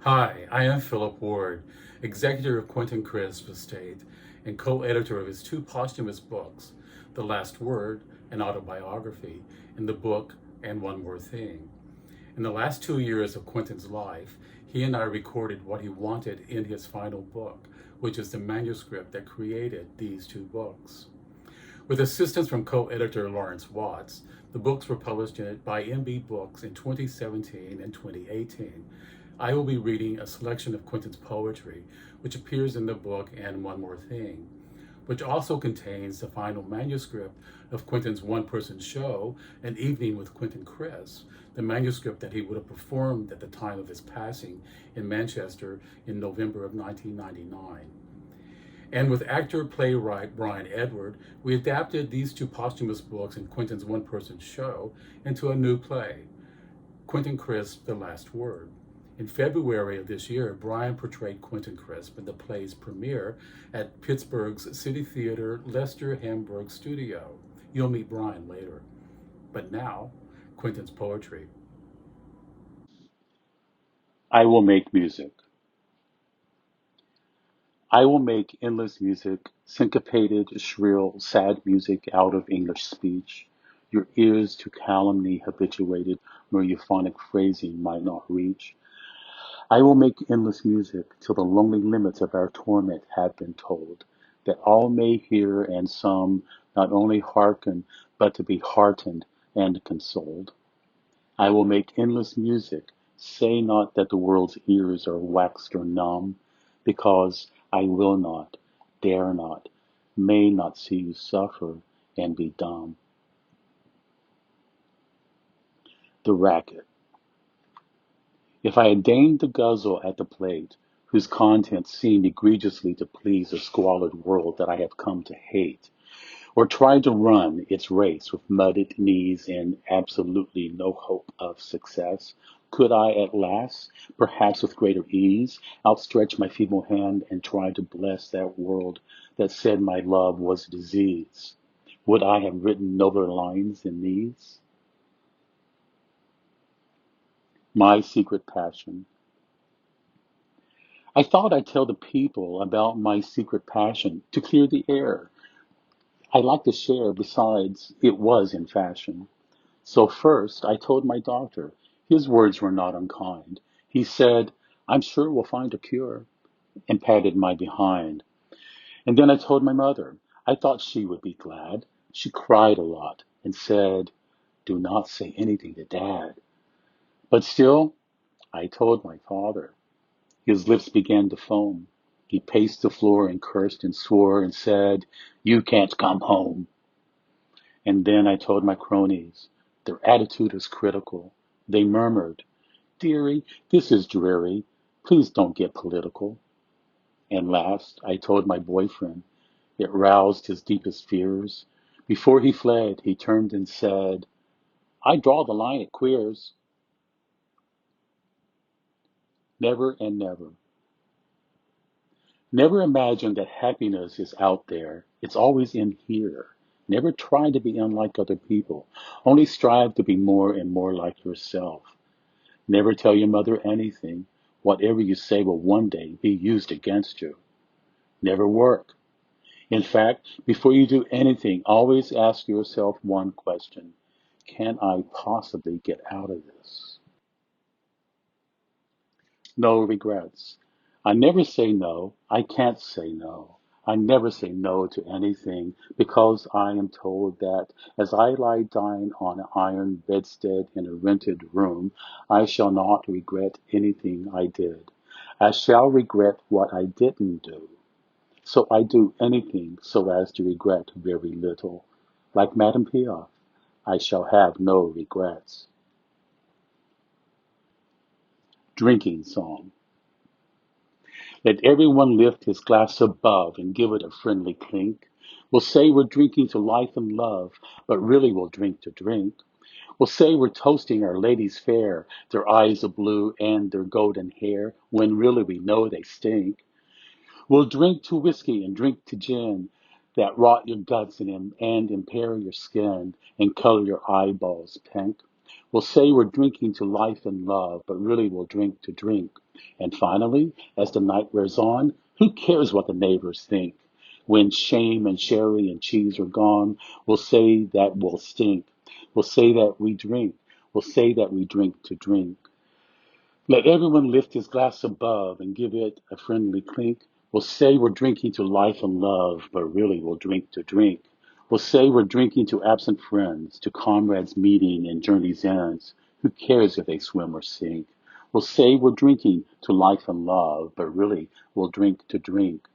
Hi, I am Phillip Ward, executor of Quentin Crisp's estate and co-editor of his two posthumous books, The Last Word, an autobiography, and the book And One More Thing. In the last 2 years of Quentin's life, he and I recorded what he wanted in his final book, which is the manuscript that created these two books. With assistance from co-editor Lawrence Watts, the books were published by MB Books in 2017 and 2018. I will be reading a selection of Quentin's poetry, which appears in the book And One More Thing, which also contains the final manuscript of Quentin's one-person show, An Evening with Quentin Crisp, the manuscript that he would have performed at the time of his passing in Manchester in November of 1999. And with actor playwright Brian Edward, we adapted these two posthumous books in Quentin's one-person show into a new play, Quentin Crisp, The Last Word. In February of this year, Brian portrayed Quentin Crisp in the play's premiere at Pittsburgh's City Theater Lester Hamburg Studio. You'll meet Brian later. But now, Quentin's poetry. I will make music. I will make endless music, syncopated, shrill, sad music out of English speech. Your ears to calumny habituated where euphonic phrasing might not reach. I will make endless music till the lonely limits of our torment have been told, that all may hear and some not only hearken, but to be heartened and consoled. I will make endless music. Say not that the world's ears are waxed or numb, because I will not, dare not, may not see you suffer and be dumb. The racket. If I had deigned to guzzle at the plate, whose contents seemed egregiously to please a squalid world that I have come to hate, or tried to run its race with mudded knees and absolutely no hope of success, could I at last, perhaps with greater ease, outstretch my feeble hand and try to bless that world that said my love was disease? Would I have written nobler lines than these? My secret passion. I thought I'd tell the people about my secret passion to clear the air. I like to share, besides, it was in fashion. So first I told my doctor. His words were not unkind. He said, I'm sure we'll find a cure, and patted my behind. And then I told my mother. I thought she would be glad. She cried a lot and said, do not say anything to Dad. But still, I told my father. His lips began to foam. He paced the floor and cursed and swore and said, you can't come home. And then I told my cronies. Their attitude was critical. They murmured, dearie, this is dreary. Please don't get political. And last, I told my boyfriend. It roused his deepest fears. Before he fled, he turned and said, I draw the line at queers. Never and never. Never imagine that happiness is out there. It's always in here. Never try to be unlike other people. Only strive to be more and more like yourself. Never tell your mother anything. Whatever you say will one day be used against you. Never work. In fact, before you do anything, always ask yourself one question. Can I possibly get out of this? No regrets. I never say no. I can't say no. I never say no to anything because I am told that as I lie dying on an iron bedstead in a rented room, I shall not regret anything I did. I shall regret what I didn't do. So I do anything so as to regret very little. Like Madame Piaf, I shall have no regrets. Drinking song. Let everyone lift his glass above and give it a friendly clink. We'll say we're drinking to life and love, but really we'll drink to drink. We'll say we're toasting our ladies fair, their eyes of blue and their golden hair, when really we know they stink. We'll drink to whiskey and drink to gin that rot your guts and impair your skin and color your eyeballs pink. We'll say we're drinking to life and love, but really we'll drink to drink. And finally, as the night wears on, who cares what the neighbors think? When shame and sherry and cheese are gone, we'll say that we'll stink. We'll say that we drink. We'll say that we drink to drink. Let everyone lift his glass above and give it a friendly clink. We'll say we're drinking to life and love, but really we'll drink to drink. We'll say we're drinking to absent friends, to comrades meeting and journey's ends. Who cares if they swim or sink? We'll say we're drinking to life and love, but really we'll drink to drink.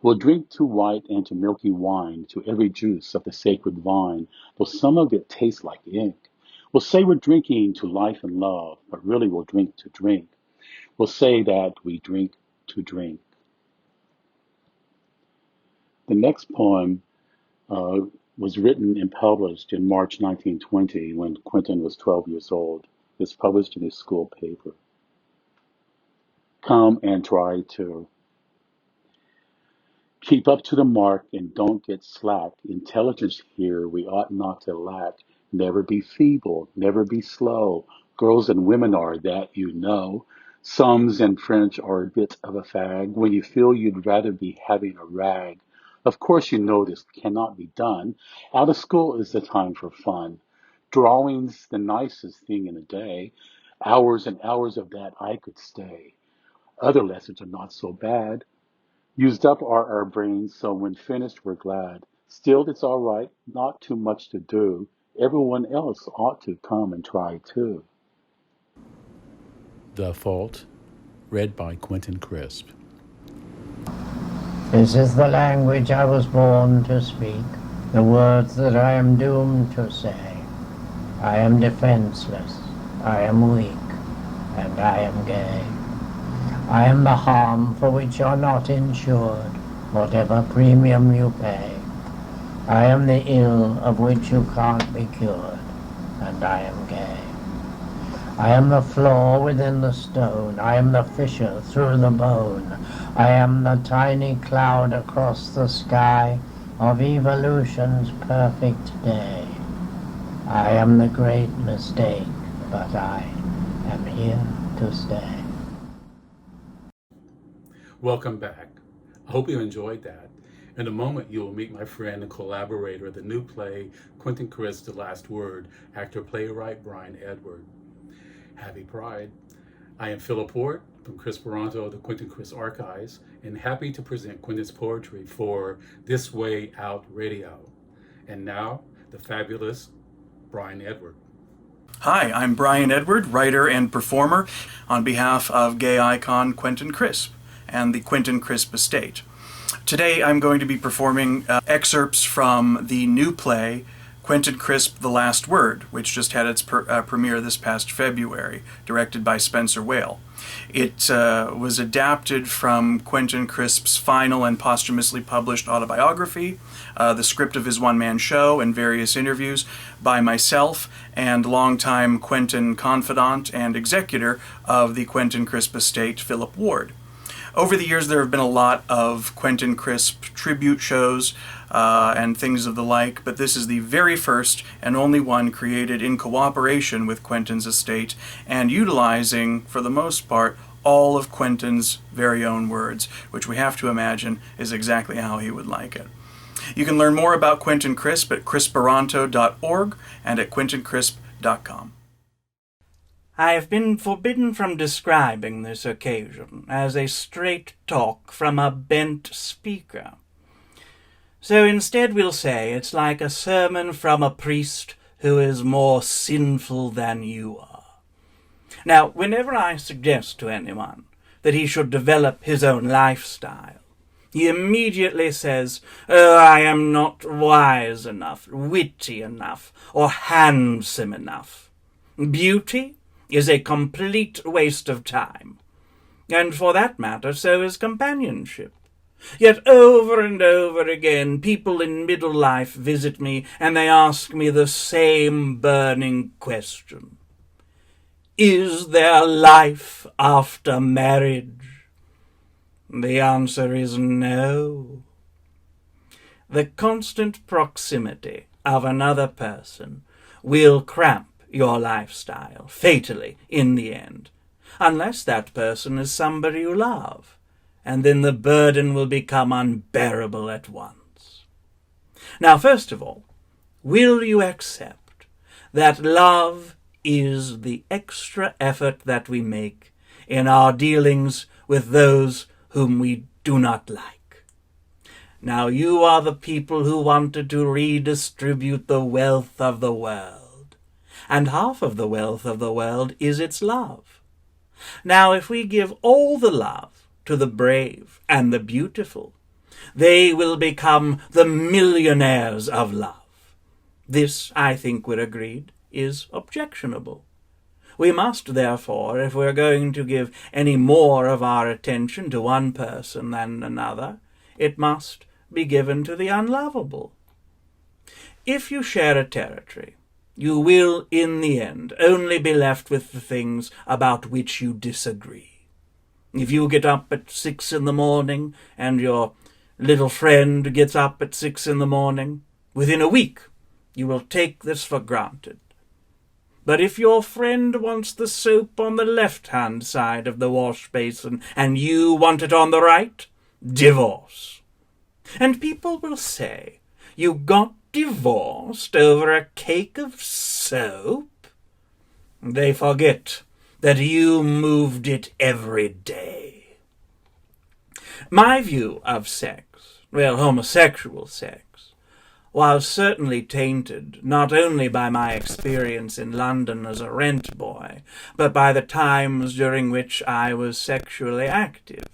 We'll drink to white and to milky wine, to every juice of the sacred vine, though some of it tastes like ink. We'll say we're drinking to life and love, but really we'll drink to drink. We'll say that we drink to drink. The next poem was written and published in March 1920 when Quentin was 12 years old. It was published in his school paper. Come and try to. Keep up to the mark and don't get slack. Intelligence here we ought not to lack. Never be feeble, never be slow. Girls and women are that you know. Sums and French are a bit of a fag when you feel you'd rather be having a rag. Of course you know this cannot be done. Out of school is the time for fun. Drawing's the nicest thing in a day. Hours and hours of that I could stay. Other lessons are not so bad. Used up are our brains, so when finished we're glad. Still, it's all right, not too much to do. Everyone else ought to come and try too. The Fault, read by Quentin Crisp. This is the language I was born to speak, the words that I am doomed to say. I am defenseless, I am weak, and I am gay. I am the harm for which you're not insured, whatever premium you pay. I am the ill of which you can't be cured, and I am gay. I am the flaw within the stone, I am the fissure through the bone. I am the tiny cloud across the sky of evolution's perfect day. I am the great mistake, but I am here to stay. Welcome back. I hope you enjoyed that. In a moment, you will meet my friend and collaborator of the new play, Quentin Crisp, The Last Word, actor playwright Brian Edward. Happy Pride. I am Phillip from Crisperanto of the Quentin Crisp Archives, and happy to present Quentin's poetry for This Way Out Radio. And now, the fabulous Brian Edward. Hi, I'm Brian Edward, writer and performer on behalf of gay icon Quentin Crisp and the Quentin Crisp estate. Today I'm going to be performing excerpts from the new play Quentin Crisp, The Last Word, which just had its premiere this past February, directed by Spencer Whale. It was adapted from Quentin Crisp's final and posthumously published autobiography, the script of his one-man show, and various interviews by myself and longtime Quentin confidant and executor of the Quentin Crisp estate, Phillip Lorde. Over the years, there have been a lot of Quentin Crisp tribute shows and things of the like, but this is the very first and only one created in cooperation with Quentin's estate and utilizing, for the most part, all of Quentin's very own words, which we have to imagine is exactly how he would like it. You can learn more about Quentin Crisp at crisperanto.org and at quentincrisp.com. I have been forbidden from describing this occasion as a straight talk from a bent speaker. So instead we'll say it's like a sermon from a priest who is more sinful than you are. Now, whenever I suggest to anyone that he should develop his own lifestyle, he immediately says, "Oh, I am not wise enough, witty enough, or handsome enough. Beauty is a complete waste of time. And for that matter, so is companionship. Yet over and over again, people in middle life visit me and they ask me the same burning question. Is there life after marriage? The answer is no. The constant proximity of another person will cramp your lifestyle, fatally, in the end, unless that person is somebody you love, and then the burden will become unbearable at once. Now, first of all, will you accept that love is the extra effort that we make in our dealings with those whom we do not like? Now, you are the people who wanted to redistribute the wealth of the world, and half of the wealth of the world is its love. Now, if we give all the love to the brave and the beautiful, they will become the millionaires of love. This, I think we're agreed, is objectionable. We must, therefore, if we're going to give any more of our attention to one person than another, it must be given to the unlovable. If you share a territory, you will, in the end, only be left with the things about which you disagree. If you get up at 6 in the morning and your little friend gets up at 6 in the morning, within a week you will take this for granted. But if your friend wants the soap on the left-hand side of the wash basin and you want it on the right, divorce. And people will say, you got divorced over a cake of soap? They forget that you moved it every day. My view of sex, homosexual sex, was certainly tainted not only by my experience in London as a rent boy, but by the times during which I was sexually active.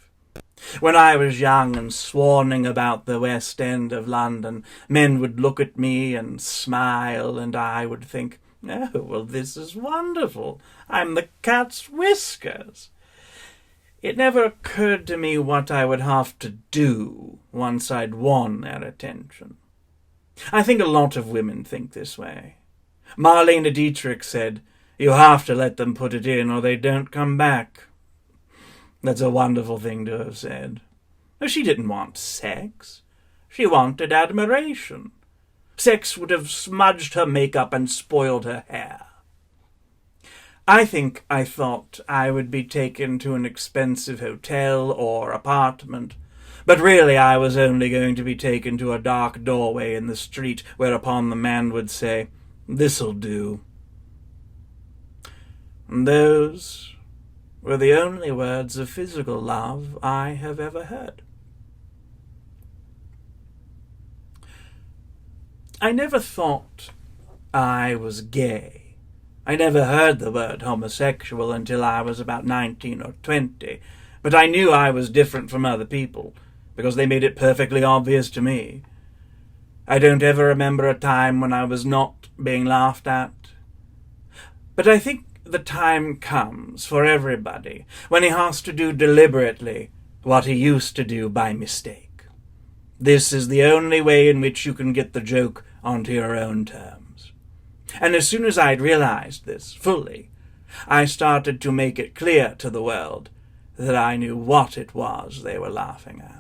When I was young and swanning about the West End of London, men would look at me and smile, and I would think, oh, well, this is wonderful. I'm the cat's whiskers. It never occurred to me what I would have to do once I'd won their attention. I think a lot of women think this way. Marlene Dietrich said, you have to let them put it in or they don't come back. That's a wonderful thing to have said. She didn't want sex. She wanted admiration. Sex would have smudged her makeup and spoiled her hair. I think I thought I would be taken to an expensive hotel or apartment, but really I was only going to be taken to a dark doorway in the street, whereupon the man would say, this'll do. And those were the only words of physical love I have ever heard. I never thought I was gay. I never heard the word homosexual until I was about 19 or 20, but I knew I was different from other people, because they made it perfectly obvious to me. I don't ever remember a time when I was not being laughed at. But I think the time comes for everybody when he has to do deliberately what he used to do by mistake. This is the only way in which you can get the joke onto your own terms. And as soon as I'd realized this fully, I started to make it clear to the world that I knew what it was they were laughing at.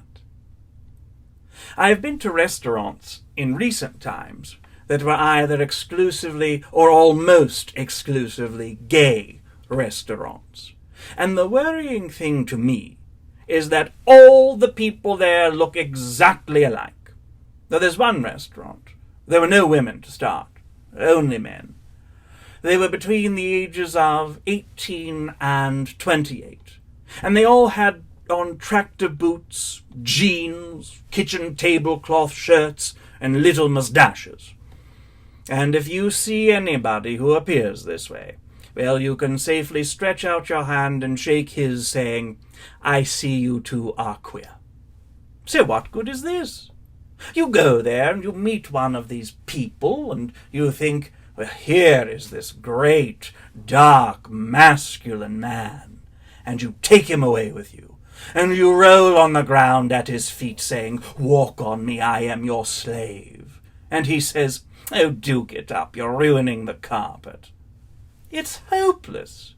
I have been to restaurants in recent times that were either exclusively or almost exclusively gay restaurants. And the worrying thing to me is that all the people there look exactly alike. Now, there's one restaurant. There were no women to start, only men. They were between the ages of 18 and 28, and they all had on tractor boots, jeans, kitchen tablecloth shirts, and little mustaches. And if you see anybody who appears this way, well, you can safely stretch out your hand and shake his, saying, I see you two are queer. So what good is this? You go there and you meet one of these people, and you think, well, here is this great, dark, masculine man, and you take him away with you. And you roll on the ground at his feet, saying, walk on me, I am your slave. And he says, oh, do get up, you're ruining the carpet. It's hopeless.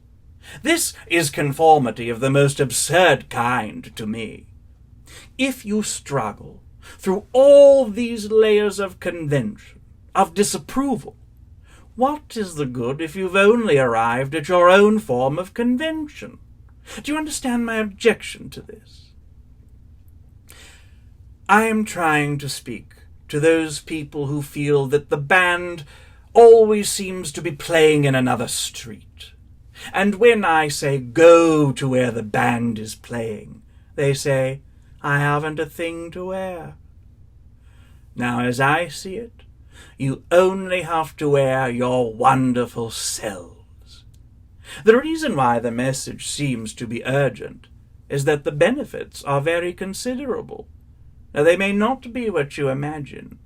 This is conformity of the most absurd kind to me. If you struggle through all these layers of convention, of disapproval, What is the good if you've only arrived at your own form of convention? Do you understand my objection to this? I am trying to speak to those people who feel that the band always seems to be playing in another street. And when I say go to where the band is playing, they say, I haven't a thing to wear. Now, as I see it, you only have to wear your wonderful selves. The reason why the message seems to be urgent is that the benefits are very considerable. Now, they may not be what you imagine.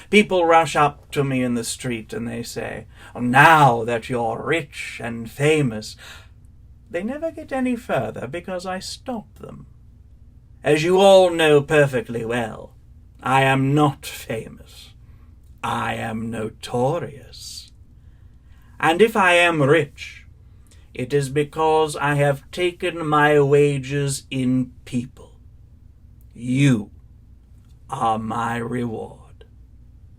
People rush up to me in the street and they say, oh, now that you're rich and famous. They never get any further because I stop them. As you all know perfectly well, I am not famous. I am notorious. And if I am rich, it is because I have taken my wages in people. You are my reward.